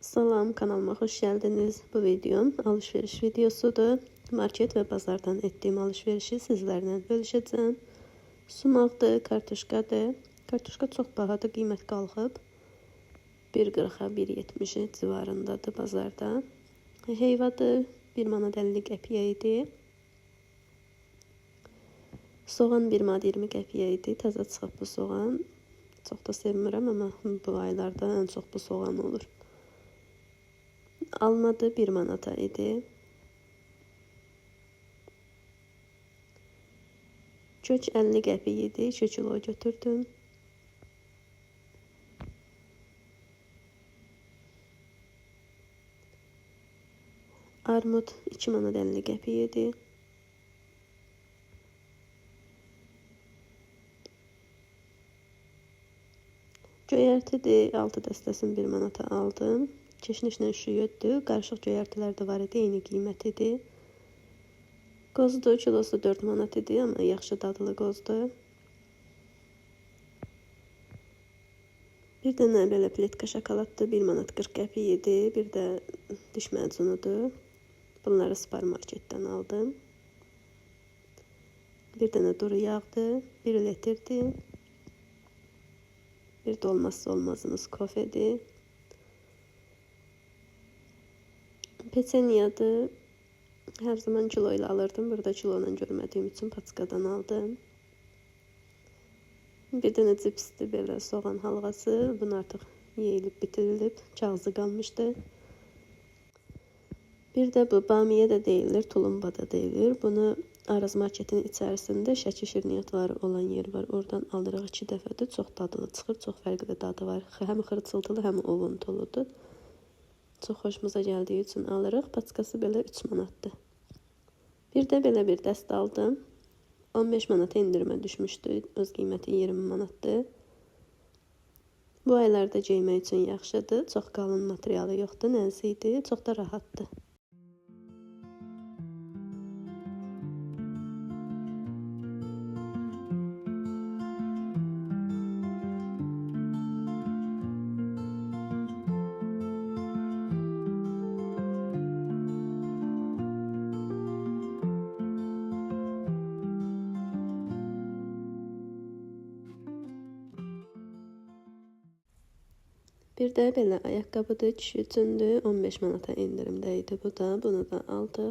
Salam, kanalıma hoş geldiniz. Bu videom alışveriş videosudur. Market ve pazardan ettiğim alışverişi sizlerle bölüşeceğim. Sumaqdır, kartuşkadır. Kartuşka çok bahadır, qiymət qalxıb. 1.40-a 1.70 civarındadır bazarda. Heyvadır, 1 manat 50 qəpiyə idi. Soğan 1 manat 20 qəpiyə idi. Təzə çıxıb bu soğan. Çox da sevmirəm, amma bu aylarda ən çox bu soğan olur. Almadı 1 manata idi. Kök 50 qəpik idi. 2 kilo götürdüm. Armud 2 manat 50 qəpik idi. Göyərtidir, 6 dəstəsini 1 manata aldım. Keşnişlə şüyüddür. Qarışıq göyərtilər də var idi, eyni qiymət idi. Qozdur, kilosu 4 manat idi, amma yaxşı dadlı qozdur. Bir dənə belə pletka şokoladdır, 1 manat 40 qəpik idi. Bir də diş məcunudur. Bunları supermarketdən aldım. Bir dənə duru yağdır, 1 litrdir. Bir də olmazsa olmazımız kofedir. Peçenyadır. Hər zaman kilo ilə alırdım. Burada kilo ilə görmədiyim üçün paçkadan aldım. Bir dənə cipsdir belə soğan halvası. Bunu artıq yeyilib bitirilib. Kağızı qalmışdı. Bir də bu bamiyə də deyilir, tulumba da deyilir. Bunu Araz marketin içərisində Şəki şirniyyatları olan yer var. Oradan alırıq 2 dəfədir. Çox dadlı çıxır, çox fərqli dadı var. Həm xırçıltılı, həm ovuntuludur. Çox xoşumuza gəldiyi üçün alırıq. Paçkası belə 3 manatdır. Bir də belə bir dəst aldım. 15 manata endirimə düşmüşdü. Öz qiyməti 20 manatdır. Bu aylarda geymək üçün yaxşıdır. Çox qalın materialı yoxdur, nəzikdir, çox da rahatdır. Bir də belə ayaqqabıdır, kişi üçündür. 15 manata endirimdə idi bu da. Bunu da aldıq.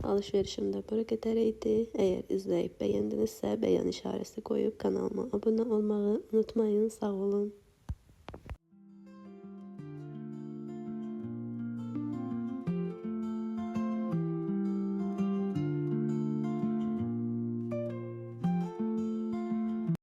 Alışverişim də bura qədər idi. Əgər izləyib bəyəndinizsə, bəyən işarəsi qoyub kanalıma abunə olmağı unutmayın. Sağ olun.